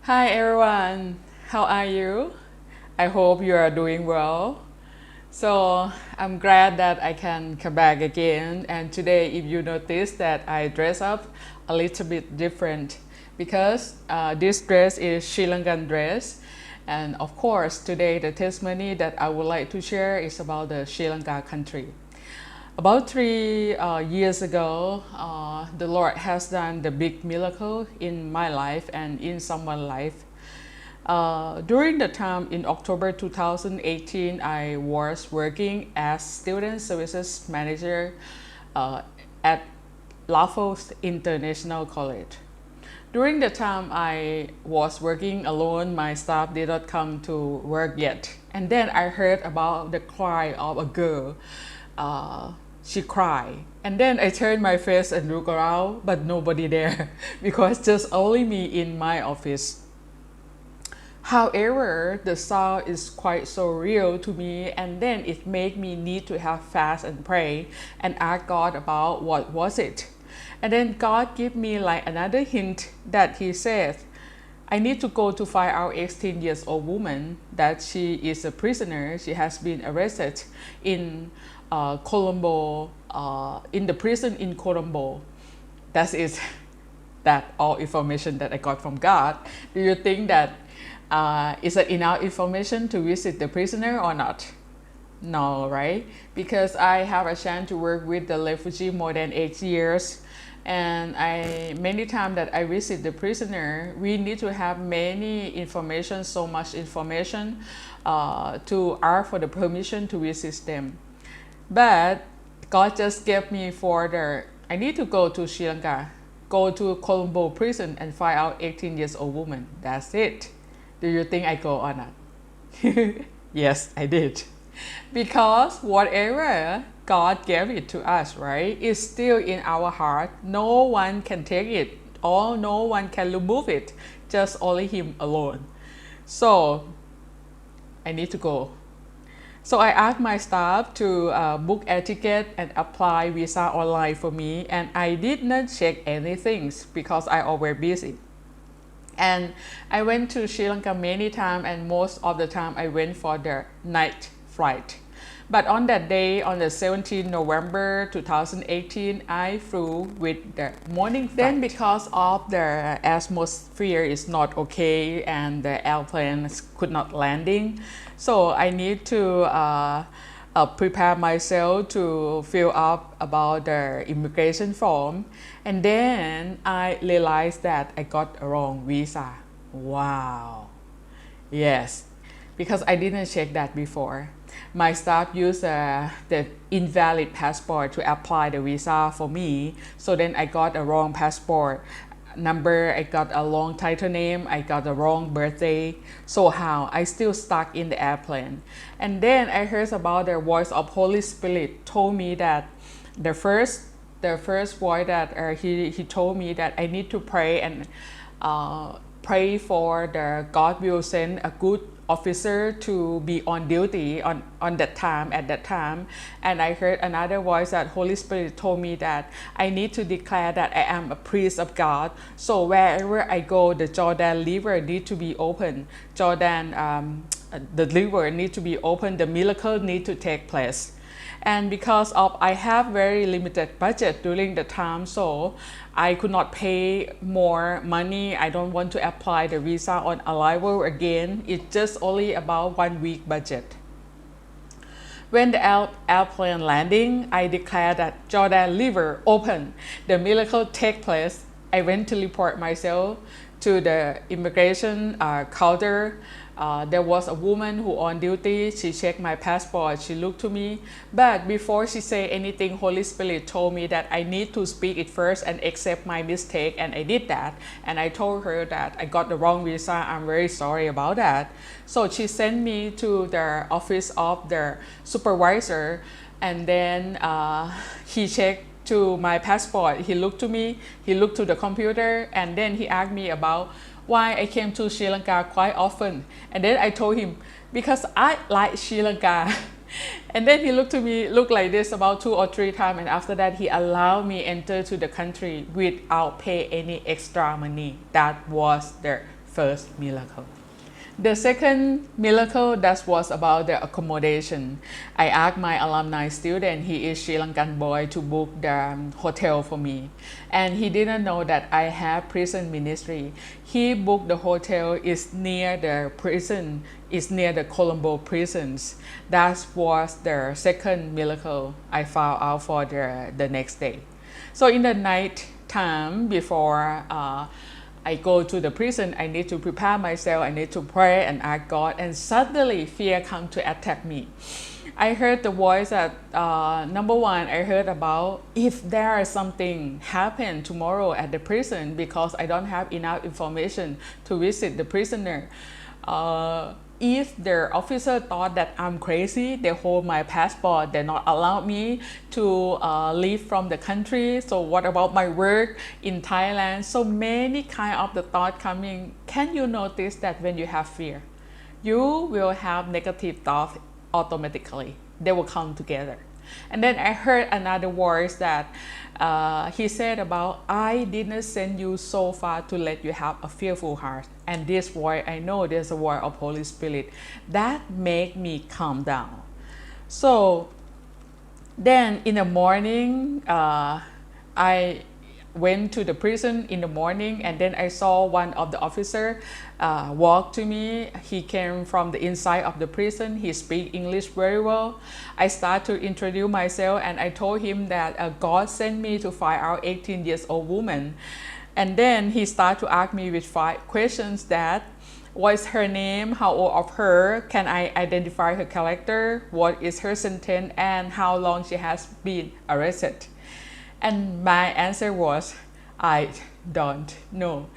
Hi everyone, how are you? I hope you are doing well. So I'm glad that I can come back again, and today if you notice that I dress up a little bit different because this dress is Sri Lankan dress, and of course today the testimony that I would like to share is about the Sri Lanka country. About 3 years ago, the Lord has done the big miracle in my life and in someone's life. During the time in October 2018, I was working as Student Services Manager at Lafos International College. During the time I was working alone, my staff did not come to work yet. And then I heard about the cry of a girl. She cried. And then I turned my face and looked around, but nobody there because just only me in my office. However, the sound is quite so real to me, and then it made me need to have fast and pray and ask God about what was it. And then God gave me like another hint that He said, I need to go to find out 18 years old woman that she is a prisoner. She has been arrested in Colombo, in the prison in Colombo. That is that all information that I got from God. Do you think that is it enough information to visit the prisoner or not? No, right? Because I have a chance to work with the refugee more than 8 years, and many times that I visit the prisoner, we need to have many information, so much information to ask for the permission to visit them. But God just gave me I need to go to Sri Lanka, go to Colombo prison and find out 18 years old woman. That's it. Do you think I go or not? Yes, I did. Because whatever God gave it to us, right, is still in our heart. No one can take it, or no one can remove it, just only Him alone. So I need to go. So I asked my staff to book a ticket and apply visa online for me, and I did not check anything because I always busy. And I went to Sri Lanka many times, and most of the time I went for the night flight. But on that day, on the 17th November 2018, I flew with the morning flight. Then because of the atmosphere is not okay and the airplane could not landing, so I need to prepare myself to fill up about the immigration form, and then I realized that I got a wrong visa. Wow. Yes, because I didn't check that before. My staff used the invalid passport to apply the visa for me, so then I got a wrong passport number, I got a wrong title name, I got a wrong birthday. So how? I still stuck in the airplane. And then I heard about the voice of Holy Spirit told me that the first voice that he told me that I need to pray and pray for the God will send a good officer to be on duty on that time, at that time. And I heard another voice that Holy Spirit told me that I need to declare that I am a priest of God. So wherever I go, the Jordan River need to be open. The river need to be open. The miracle need to take place. And because of I have very limited budget during the time, so I could not pay more money. I don't want to apply the visa on arrival again. It's just only about 1 week budget. When the airplane landing, I declared that Jordan River open. The miracle take place. I went to report myself to the immigration counter. There was a woman who on duty. She checked my passport. She looked to me. But before she said anything, Holy Spirit told me that I need to speak it first and accept my mistake. And I did that. And I told her that I got the wrong visa. I'm very sorry about that. So she sent me to the office of the supervisor. And then he checked to my passport. He looked to me. He looked to the computer. And then he asked me about why I came to Sri Lanka quite often. And then I told him, because I like Sri Lanka. And then he looked like this about 2 or 3 times. And after that, he allowed me enter to the country without pay any extra money. That was the first miracle. The second miracle, that was about the accommodation. I asked my alumni student, he is Sri Lankan boy, to book the hotel for me. And he didn't know that I have prison ministry. He booked the hotel is near the prison, is near the Colombo prisons. That was the second miracle I found out for the next day. So in the night time before I go to the prison, I need to prepare myself, I need to pray and ask God, and suddenly fear come to attack me. I heard the voice that, number one, I heard about if there is something happen tomorrow at the prison because I don't have enough information to visit the prisoner. If the officer thought that I'm crazy, they hold my passport, they not allow me to leave from the country. So what about my work in Thailand? So many kind of the thought coming. Can you notice that when you have fear, you will have negative thoughts automatically. They will come together. And then I heard another voice that he said about, I didn't send you so far to let you have a fearful heart. And this voice, I know there's a voice of Holy Spirit that make me calm down. So then in the morning, I went to the prison in the morning, and then I saw one of the officers walk to me. He came from the inside of the prison. He speaks English very well. I start to introduce myself, and I told him that God sent me to find out 18 years old woman. And then he started to ask me with 5 questions that, what is her name, how old of her, can I identify her character, what is her sentence, and how long she has been arrested. And my answer was, I don't know.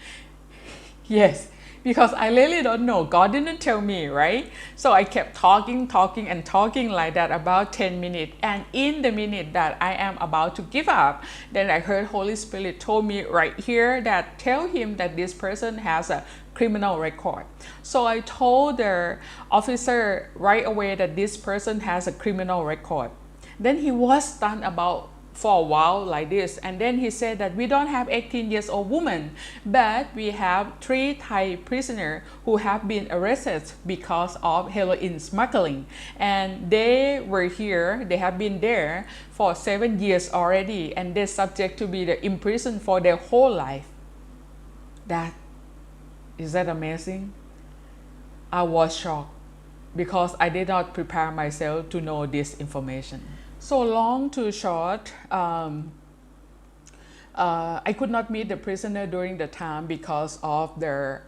Yes, because I really don't know. God didn't tell me, right? So I kept talking like that about 10 minutes. And in the minute that I am about to give up, then I heard Holy Spirit told me right here that tell him that this person has a criminal record. So I told the officer right away that this person has a criminal record. Then he was stunned about for a while like this, and then he said that we don't have 18 years old woman, but we have 3 Thai prisoners who have been arrested because of heroin smuggling, and they were here, they have been there for 7 years already, and they're subject to be imprisoned for their whole life. Is that amazing? I was shocked because I did not prepare myself to know this information. So long to short, I could not meet the prisoner during the time because of the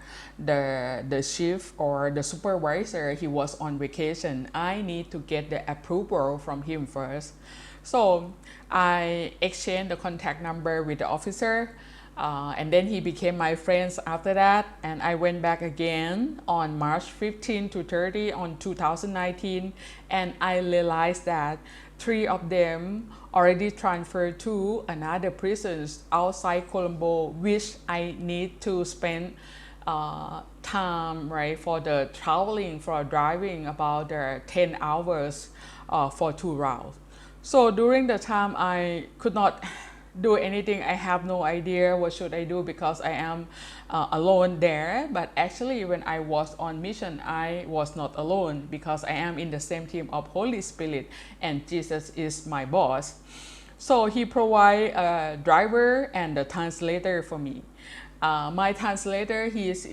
chief or the supervisor. He was on vacation. I need to get the approval from him first. So I exchanged the contact number with the officer, and then he became my friends after that. And I went back again on March 15 to 30 on 2019, and I realized that 3 of them already transferred to another prisons outside Colombo, which I need to spend time, right, for the traveling, for driving about 10 hours for 2 rounds. So during the time I could not do anything. I have no idea what should I do because I am alone there. But actually when I was on mission, I was not alone because I am in the same team of Holy Spirit and Jesus is my boss. So he provided a driver and a translator for me. My translator, he is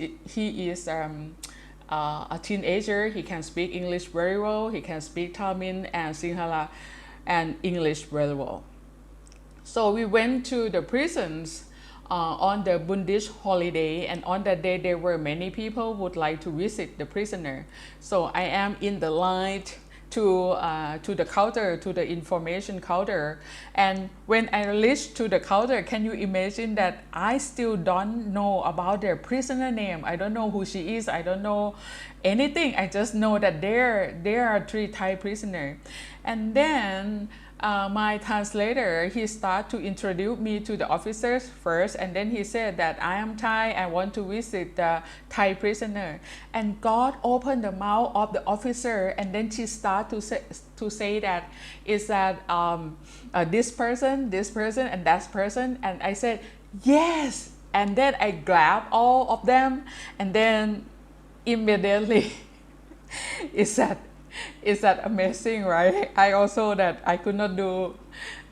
a teenager. He can speak English very well. He can speak Tamil and Sinhala and English very well. So we went to the prisons on the Buddhist holiday, and on that day there were many people who would like to visit the prisoner. So I am in the line to the counter, to the information counter, and when I reached to the counter, can you imagine that I still don't know about their prisoner name? I don't know who she is. I don't know anything. I just know that there are 3 Thai prisoners, and then my translator, he started to introduce me to the officers first, and then he said that I am Thai, I want to visit the Thai prisoner. And God opened the mouth of the officer, and then she started to say that is that this person, and that person. And I said, yes, and then I grab all of them, and then immediately is that amazing, right? I also that I could not do.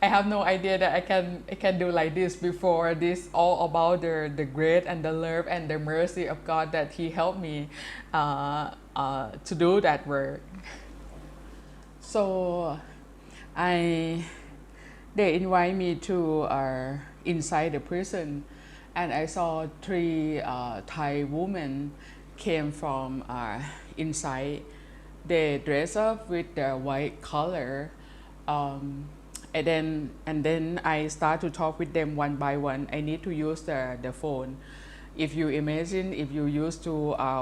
I have no idea that I can do like this before. This all about the grace and the love and the mercy of God that He helped me to do that work. So I they invite me to inside the prison, and I saw three Thai women came from inside. They dress up with the white color, and then I start to talk with them one by one. I need to use the phone. If you imagine, if you used to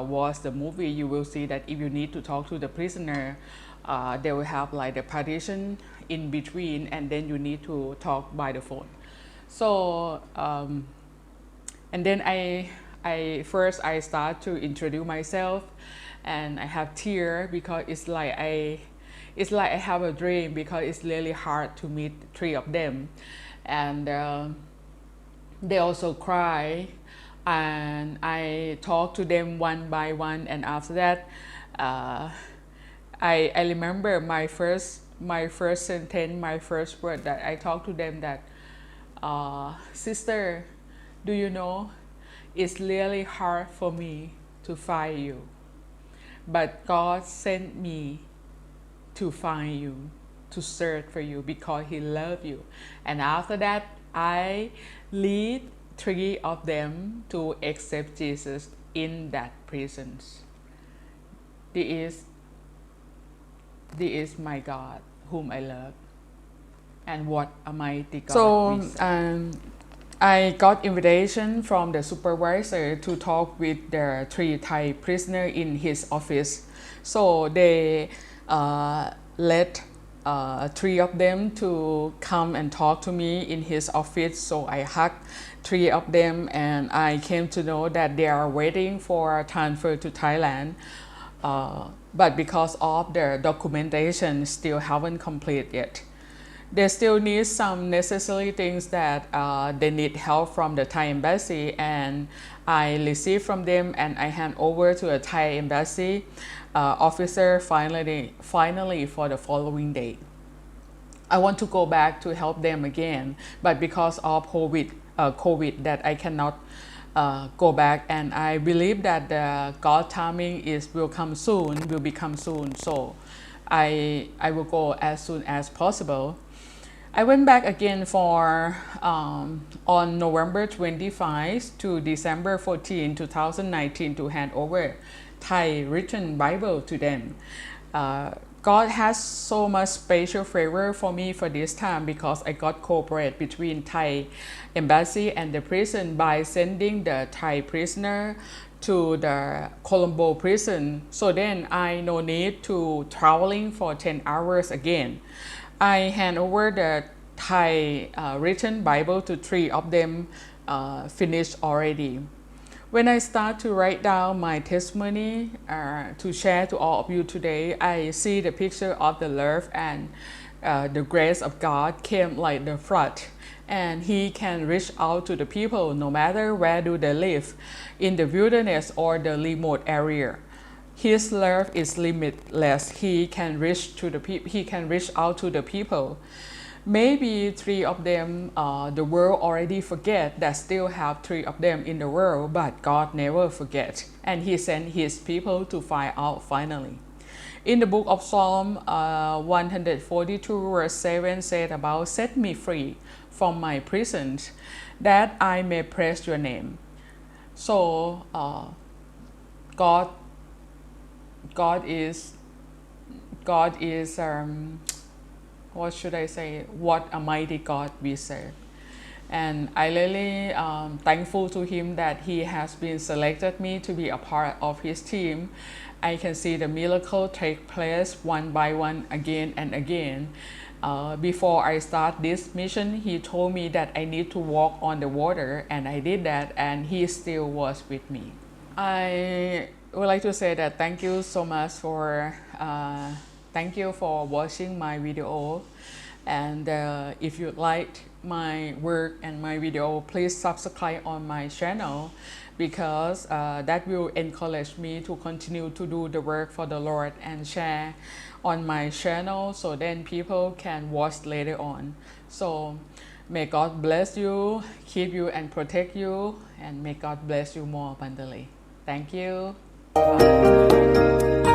watch the movie, you will see that if you need to talk to the prisoner, they will have like the partition in between, and then you need to talk by the phone. So and then I first I start to introduce myself, and I have tear because it's like I have a dream, because it's really hard to meet three of them, and they also cry, and I talk to them one by one, and after that I remember my first sentence, my first word that I talked to them, that sister, do you know, it's really hard for me to find you, but God sent me to find you, to search for you, because He loves you. And after that, I lead three of them to accept Jesus in that prison. This is my God whom I love, and what a mighty God. So I got invitation from the supervisor to talk with the three Thai prisoners in his office. So they let three of them to come and talk to me in his office. So I hugged three of them, and I came to know that they are waiting for transfer to Thailand. But because of the documentation still haven't complete yet. They still need some necessary things that they need help from the Thai embassy, and I receive from them and I hand over to a Thai embassy officer finally for the following day. I want to go back to help them again, but because of COVID that I cannot go back, and I believe that the God timing will become soon. So I will go as soon as possible. I went back again for on November 25 to December 14, 2019 to hand over Thai written Bible to them. God has so much special favor for me for this time, because I got cooperate between Thai embassy and the prison by sending the Thai prisoner to the Colombo prison. So then I no need to traveling for 10 hours again. I hand over the Thai written Bible to three of them, finished already. When I start to write down my testimony to share to all of you today, I see the picture of the love and the grace of God came like the flood, and He can reach out to the people no matter where do they live, in the wilderness or the remote area. His love is limitless. He can reach out to the people. Maybe three of them, the world already forget that still have three of them in the world, but God never forget, and He sent His people to find out finally. In the book of Psalm 142 verse 7 said about, set me free from my prisons, that I may praise your name. So God is what should I say? What a mighty God we serve. And I really thankful to Him that He has been selected me to be a part of His team. I can see the miracle take place one by one, again and again. Before I start this mission, He told me that I need to walk on the water, and I did that, and He still was with me. I would like to say that thank you so much for thank you for watching my video, and if you like my work and my video, please subscribe on my channel, because that will encourage me to continue to do the work for the Lord and share on my channel, so then people can watch later on. So may God bless you, keep you and protect you, and may God bless you more abundantly. Thank you. Bye.